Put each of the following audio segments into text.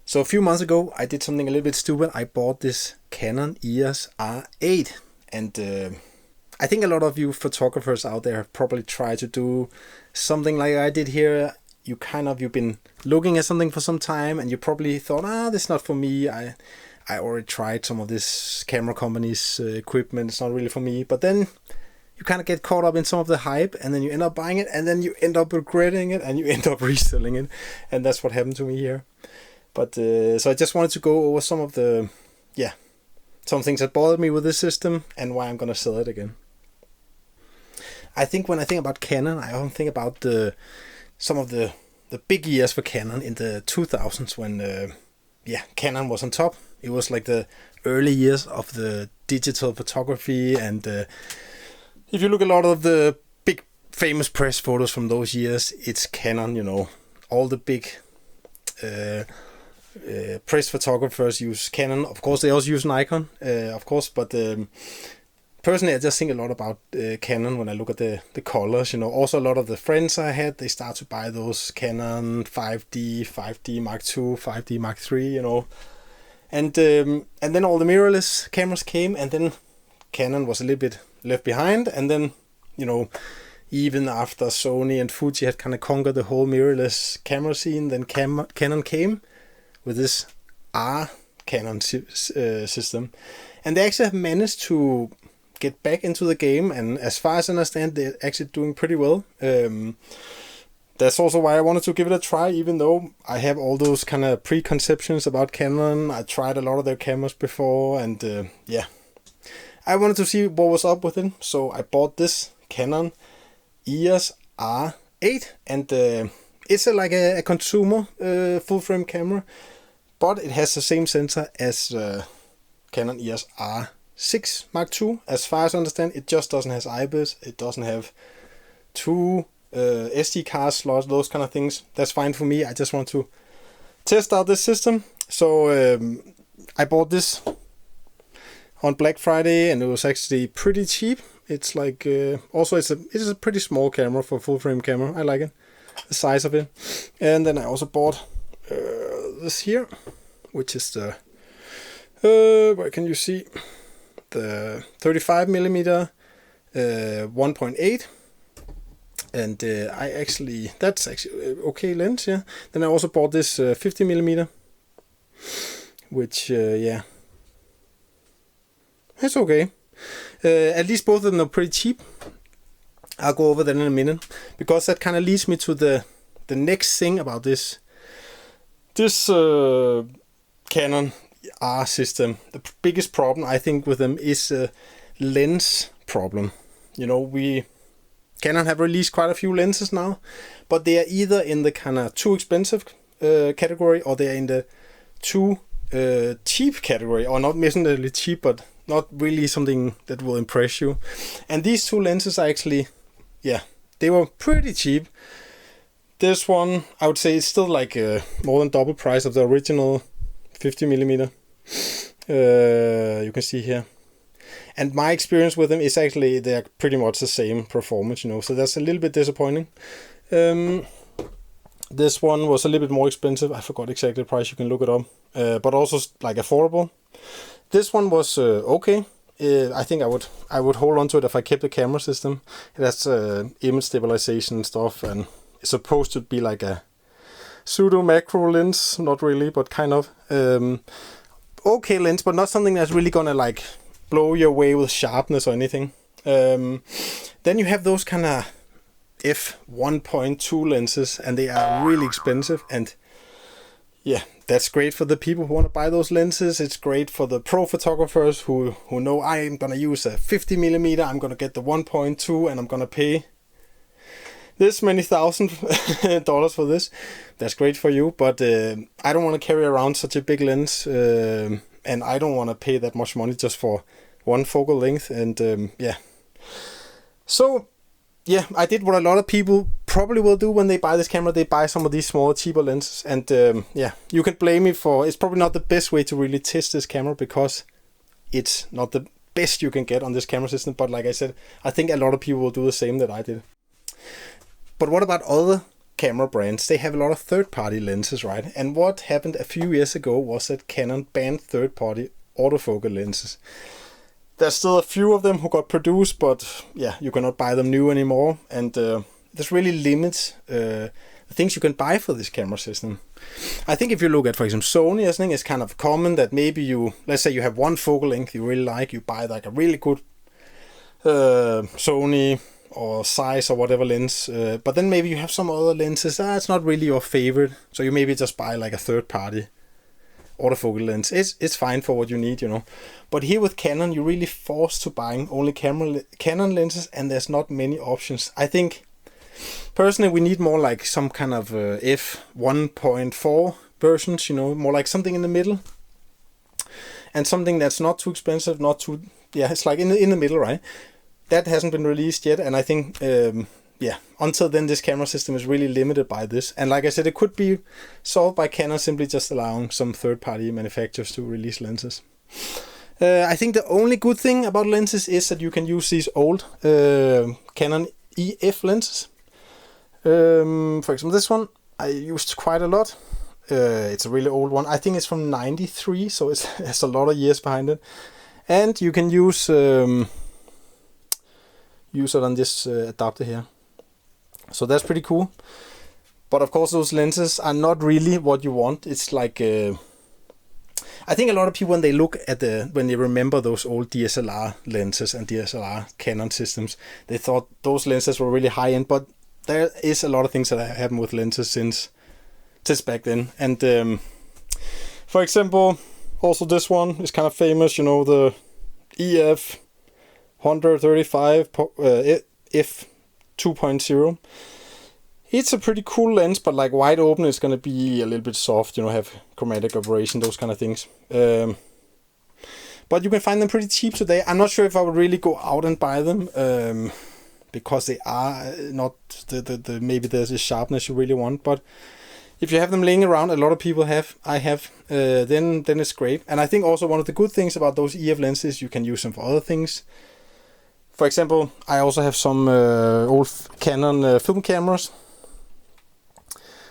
So a few months ago, I did something a little bit stupid. I bought this Canon EOS R8, and I think a lot of you photographers out there have probably tried to do something like I did here. You've been looking at something for some time, and you probably thought, this is not for me. I already tried some of this camera company's equipment. It's not really for me. But then you kind of get caught up in some of the hype, and then you end up buying it, and then you end up regretting it, and you end up reselling it. And that's what happened to me here. But so I just wanted to go over some things that bothered me with this system and why I'm going to sell it again. I think when I think about Canon, I often think about some of the big years for Canon in the 2000s when Canon was on top. It was like the early years of the digital photography, and if you look at a lot of the big famous press photos from those years, it's Canon. All the big press photographers use Canon. Of course, they also use Nikon, but personally, I just think a lot about Canon when I look at the colors. Also a lot of the friends I had, they start to buy those Canon 5D, 5D Mark II, 5D Mark III, and then all the mirrorless cameras came, and then Canon was a little bit left behind, and then even after Sony and Fuji had kind of conquered the whole mirrorless camera scene, then Canon came with this Canon system, and they actually have managed to get back into the game, and as far as I understand, they're actually doing pretty well. That's also why I wanted to give it a try, even though I have all those kind of preconceptions about Canon. I tried a lot of their cameras before, and I wanted to see what was up with it, so I bought this Canon EOS R8, and it's like a consumer full-frame camera, but it has the same sensor as Canon EOS R6 Mark II. As far as I understand, it just doesn't have IBIS. It doesn't have two SD card slots, those kind of things. That's fine for me. I just want to test out this system. So I bought this on Black Friday, and it was actually pretty cheap. It's like it's a pretty small camera for a full-frame camera. I like it, the size of it. And then I also bought this here, which is the where can you see the 35mm 1.8, and that's actually okay lens. Yeah. Then I also bought this 50mm, which it's okay. At least both of them are pretty cheap. I'll go over that in a minute, because that kind of leads me to the next thing about this Canon R system. The biggest problem I think with them is a lens problem. Canon have released quite a few lenses now, but they are either in the kind of too expensive category, or they are in the too cheap category, or not necessarily cheap, but not really something that will impress you. And these two lenses are actually, they were pretty cheap. This one, I would say, it's still like more than double price of the original 50mm. You can see here. And my experience with them is actually they're pretty much the same performance, so that's a little bit disappointing. This one was a little bit more expensive. I forgot exactly the price, you can look it up. But also like affordable. This one was okay. I think I would hold on to it if I kept the camera system. It has image stabilization stuff, and it's supposed to be like a pseudo macro lens, not really, but kind of okay lens, but not something that's really gonna like blow your way with sharpness or anything. Then you have those kind of f1.2 lenses, and they are really expensive, and that's great for the people who want to buy those lenses. It's great for the pro photographers who know I'm gonna use a 50mm, I'm gonna get the 1.2, and I'm gonna pay this many $1,000 for this. That's great for you, but I don't want to carry around such a big lens, and I don't want to pay that much money just for one focal length. And so I did what a lot of people probably will do when they buy this camera. They buy some of these smaller, cheaper lenses, and you can blame me for, it's probably not the best way to really test this camera, because it's not the best you can get on this camera system. But like I said, I think a lot of people will do the same that I did. But what about other camera brands, they have a lot of third-party lenses, right? And what happened a few years ago was that Canon banned third-party autofocus lenses. There's still a few of them who got produced, but yeah, you cannot buy them new anymore. And this really limits the things you can buy for this camera system. I think if you look at, for example, Sony or something, it's kind of common that maybe you, let's say you have one focal length you really like, you buy like a really good Sony or size or whatever lens, but then maybe you have some other lenses, it's not really your favorite, so you maybe just buy like a third party autofocus lens. It's fine for what you need, you know. But here with Canon, you're really forced to buying only Canon lenses, and there's not many options. I think personally we need more like some kind of f 1.4 versions, you know, more like something in the middle, and something that's not too expensive, not too, yeah, it's like in the middle, right? That hasn't been released yet, and I think until then this camera system is really limited by this. And like I said, it could be solved by Canon simply just allowing some third-party manufacturers to release lenses. I think the only good thing about lenses is that you can use these old Canon EF lenses. For example, this one I used quite a lot. It's a really old one. I think it's from '93, so it's a lot of years behind it. And you can use it on this adapter here. So that's pretty cool. But of course those lenses are not really what you want. It's like I think a lot of people, when they look at when they remember those old DSLR lenses and DSLR Canon systems, they thought those lenses were really high end, but there is a lot of things that have happened with lenses since back then. And for example, also this one is kind of famous, you know, the EF 135 f 2.0. It's a pretty cool lens, but like wide open, it's going to be a little bit soft, you know, have chromatic aberration, those kind of things. But you can find them pretty cheap today. I'm not sure if I would really go out and buy them, because they are not the maybe there's a sharpness you really want. But if you have them laying around, a lot of people have, then it's great. And I think also one of the good things about those EF lenses, you can use them for other things. For example, I also have some old Canon film cameras.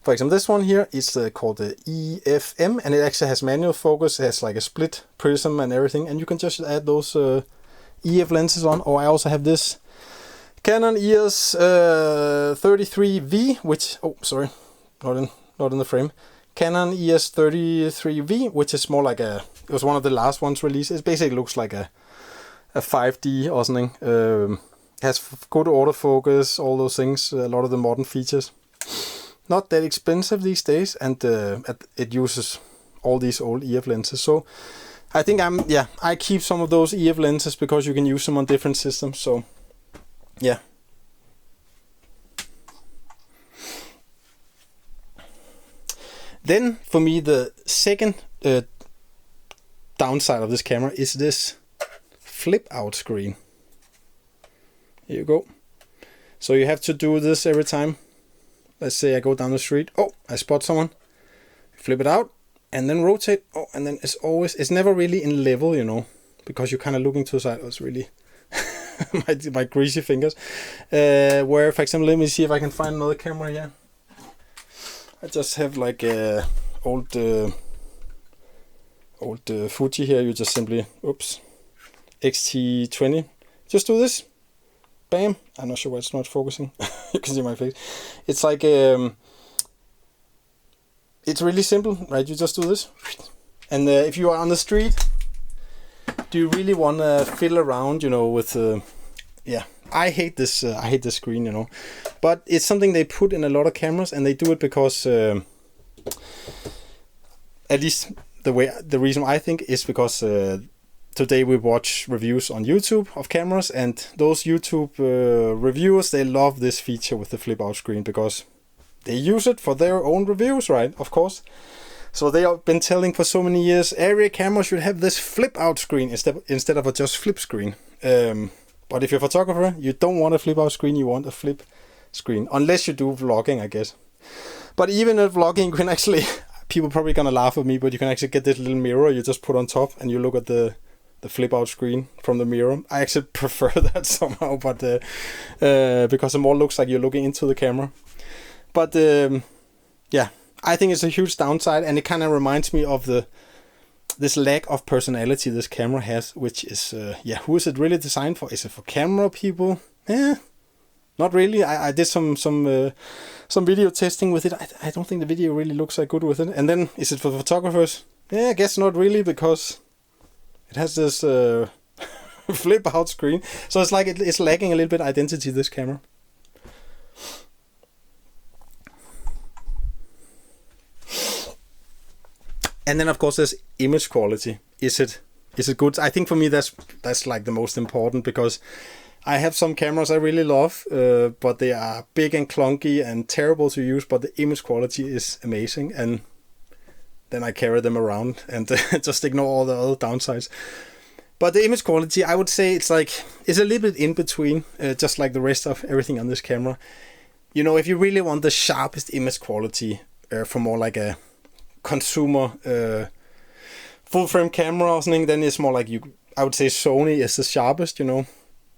For example, this one here is called the EFM, and it actually has manual focus. It has like a split prism and everything, and you can just add those EF lenses on. Or I also have this Canon EOS 33V, which, oh sorry, not in the frame. Canon EOS 33V, which is more like it was one of the last ones released. It basically looks like a 5D or something. Has good autofocus, all those things, a lot of the modern features. Not that expensive these days, and it uses all these old EF lenses. So I think I keep some of those EF lenses because you can use them on different systems. So yeah. Then for me, the second downside of this camera is this flip out screen. Here you go. So you have to do this every time. Let's say I go down the street. Oh, I spot someone. Flip it out and then rotate. Oh, and then it's never really in level, you know, because you're kind of looking to the side. Oh, it's really my greasy fingers. Where, for example, let me see if I can find another camera here. I just have like a old Fuji here. You just simply, XT20. Just do this. Bam. I'm not sure why it's not focusing. You can see my face. It's like it's really simple, right? You just do this, and if you are on the street, do you really want to fiddle around, you know, with I hate this screen, you know, but it's something they put in a lot of cameras, and they do it because at least the reason I think is because today we watch reviews on YouTube of cameras, and those YouTube reviewers, they love this feature with the flip out screen because they use it for their own reviews, right? Of course. So they have been telling for so many years, every camera should have this flip out screen instead of a just flip screen. But if you're a photographer, you don't want a flip out screen, you want a flip screen. Unless you do vlogging, I guess. But even in vlogging, you can actually, people are probably gonna laugh at me, but you can actually get this little mirror you just put on top and you look at the flip out screen from the mirror. I actually prefer that somehow, but because it more looks like you're looking into the camera. But yeah, I think it's a huge downside, and it kind of reminds me of this lack of personality this camera has, which is, who is it really designed for? Is it for camera people? Not really. I did some video testing with it. I don't think the video really looks that good with it. And then, is it for photographers? I guess not really, because it has this flip out screen. So it's like it's lacking a little bit identity, this camera. And then of course there's image quality. Is it good? I think for me that's like the most important, because I have some cameras I really love, but they are big and clunky and terrible to use, but the image quality is amazing, and then I carry them around and just ignore all the other downsides. But the image quality, I would say it's a little bit in between, just like the rest of everything on this camera. You know, if you really want the sharpest image quality for more like a consumer full frame camera or something, then it's more like I would say Sony is the sharpest, you know.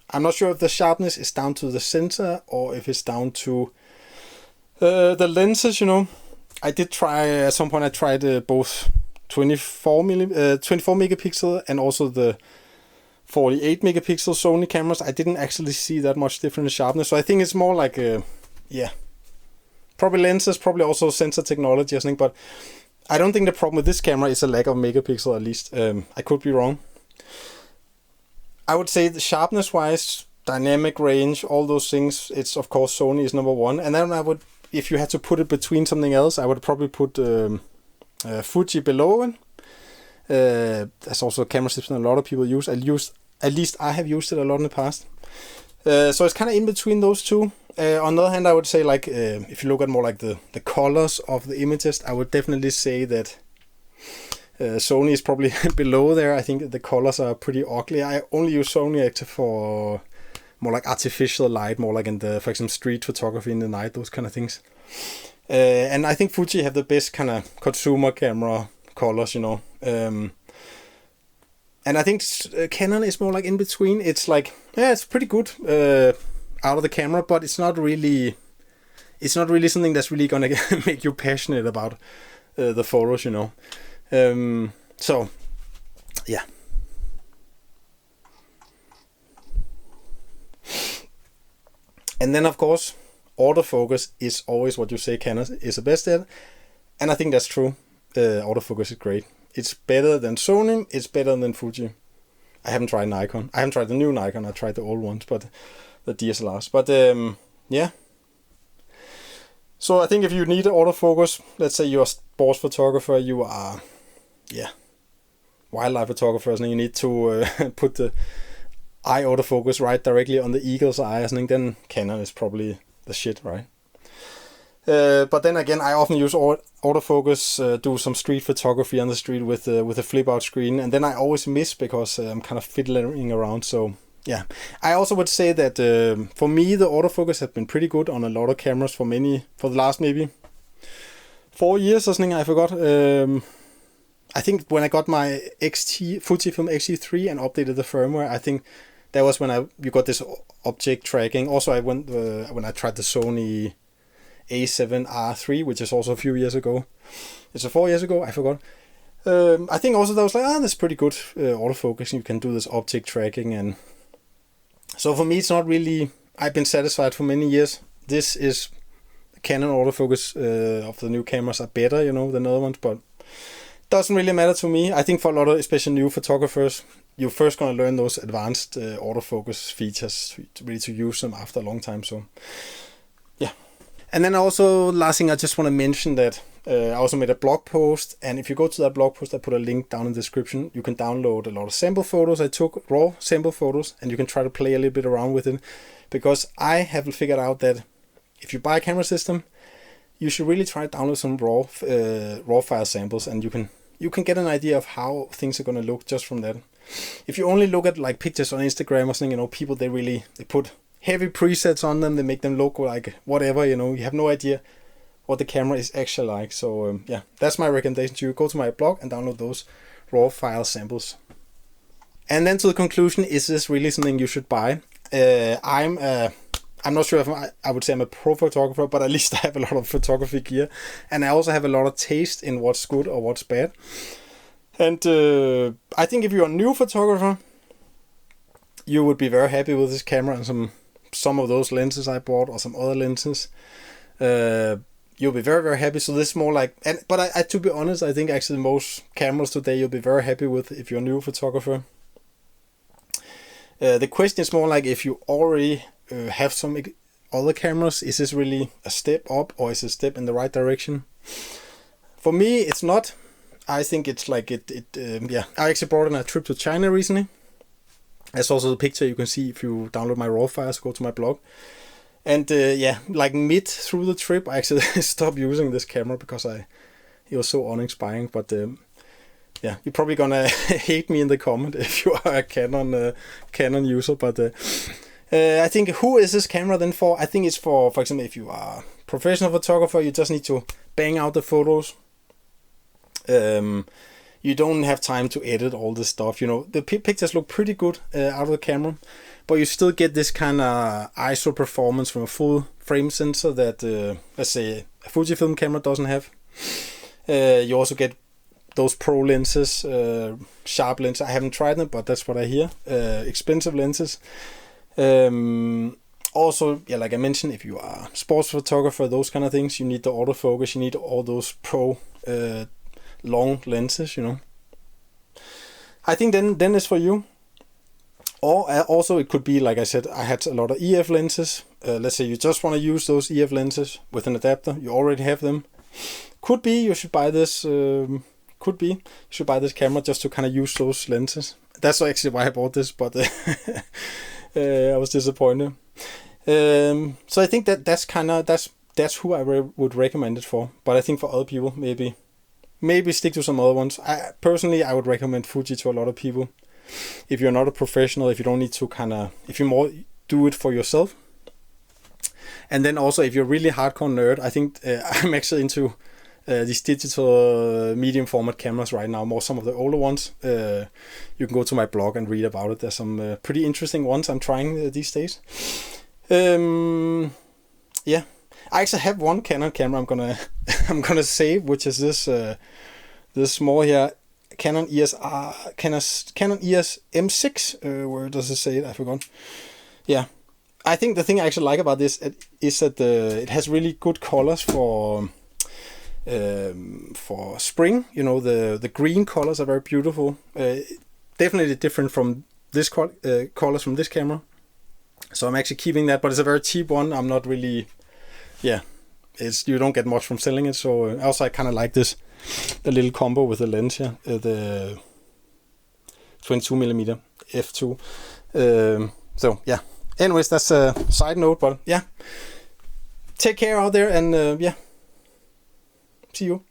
I'm not sure if the sharpness is down to the sensor or if it's down to the lenses, you know. I did try, at some point I tried both 24 megapixel and also the 48 megapixel Sony cameras. I didn't actually see that much difference in sharpness, so I think it's more like probably lenses, probably also sensor technology or something, but I don't think the problem with this camera is a lack of megapixel, at least. I could be wrong. I would say the sharpness wise, dynamic range, all those things, it's of course Sony is number one. And then I would, if you had to put it between something else, I would probably put Fuji below it. That's also a camera system a lot of people use. At least I have used it a lot in the past. So it's kind of in between those two. On the other hand, I would say, like, if you look at more like the colors of the images, I would definitely say that Sony is probably below there. I think the colors are pretty ugly. I only use Sony actually for more like artificial light, more like in the, for example, street photography in the night, those kind of things. And I think Fuji have the best kind of consumer camera colors, you know. And I think Canon is more like in between. It's like, it's pretty good out of the camera, but it's not really something that's really gonna make you passionate about the photos, you know. So yeah. And then of course, autofocus is always what you say Canon is the best at, and I think that's true. Autofocus is great. It's better than Sony. It's better than Fuji. I haven't tried Nikon. I haven't tried the new Nikon. I tried the old ones, but the DSLRs. But yeah. So I think if you need autofocus, let's say you're a sports photographer, you are, wildlife photographer, and you need to put the eye autofocus right directly on the eagle's eye, I think, then Canon is probably the shit, right? But then again, I often use autofocus, do some street photography on the street with a flip out screen, and then I always miss because I'm kind of fiddling around. So yeah, I also would say that for me the autofocus has been pretty good on a lot of cameras for the last maybe 4 years or something. I forgot. I think when I got my Fujifilm X-T3 and updated the firmware, I think that was when you got this object tracking. Also, I went when I tried the Sony A7R3, which is also a few years ago. It's 4 years ago, I forgot. I think also that was like, that's pretty good autofocus. You can do this object tracking, and so for me it's not really, I've been satisfied for many years. This is Canon autofocus of the new cameras are better, you know, than other ones, but doesn't really matter to me. I think for a lot of especially new photographers, you're first going to learn those advanced autofocus features really to use them after a long time. So yeah. And then also, last thing I just want to mention that I also made a blog post, and if you go to that blog post, I put a link down in the description. You can download a lot of sample photos. I took raw sample photos, and you can try to play a little bit around with it, because I have figured out that if you buy a camera system, you should really try to download some raw file samples, and you can get an idea of how things are going to look just from that. If you only look at like pictures on Instagram or something, you know, people they put heavy presets on them, they make them look like whatever, you know, you have no idea what the camera is actually like. So yeah, that's my recommendation to you. Go to my blog and download those raw file samples. And then to the conclusion, is this really something you should buy? I'm I'm not sure if I would say I'm a pro photographer, but at least I have a lot of photography gear. And I also have a lot of taste in what's good or what's bad. And I think if you're a new photographer, you would be very happy with this camera and some of those lenses I bought or some other lenses. You'll be very, very happy. So this is more like, but I to be honest, I think actually most cameras today you'll be very happy with if you're a new photographer. The question is more like if you already have some other cameras, is this really a step up or is it a step in the right direction? For me, it's not. I think it's like I actually brought on a trip to China recently. That's also the picture you can see if you download my RAW files, go to my blog. And like mid through the trip, I actually stopped using this camera because it was so uninspiring. But you're probably gonna hate me in the comment if you are a Canon user. But I think, who is this camera then for? I think it's for example, if you are a professional photographer, you just need to bang out the photos. You don't have time to edit all this stuff. The pictures look pretty good out of the camera, but you still get this kind of ISO performance from a full frame sensor that, let's say, a Fujifilm camera doesn't have. You also get those pro lenses, sharp lenses. I haven't tried them, but that's what I hear. Expensive lenses. Also, like I mentioned, if you are a sports photographer, those kind of things, you need the autofocus, you need all those pro long lenses, I think then it's for you. Or also it could be, like I said, I had a lot of EF lenses. Let's say you just want to use those EF lenses with an adapter. You already have them. Could be you should buy this. Could be you should buy this camera just to kind of use those lenses. That's actually why I bought this, but I was disappointed. So I think that's who I would recommend it for. But I think for other people, maybe stick to some other ones. Personally, I would recommend Fuji to a lot of people. If you're not a professional, if you don't need to if you more do it for yourself. And then also, if you're really hardcore nerd, I think I'm actually into these digital medium format cameras right now, more some of the older ones. You can go to my blog and read about it. There's some pretty interesting ones I'm trying these days. I actually have one Canon camera I'm gonna save, which is this small here, Canon EOS M6. Where does it say it? I forgot. Yeah, I think the thing I actually like about this is that it has really good colors for spring. The green colors are very beautiful. Definitely different from this colors from this camera. So I'm actually keeping that, but it's a very cheap one. I'm not really, you don't get much from selling it. So also I kind of like the little combo with the lens here, the 22mm f2. So yeah. Anyways, that's a side note, but yeah. Take care out there, and see you.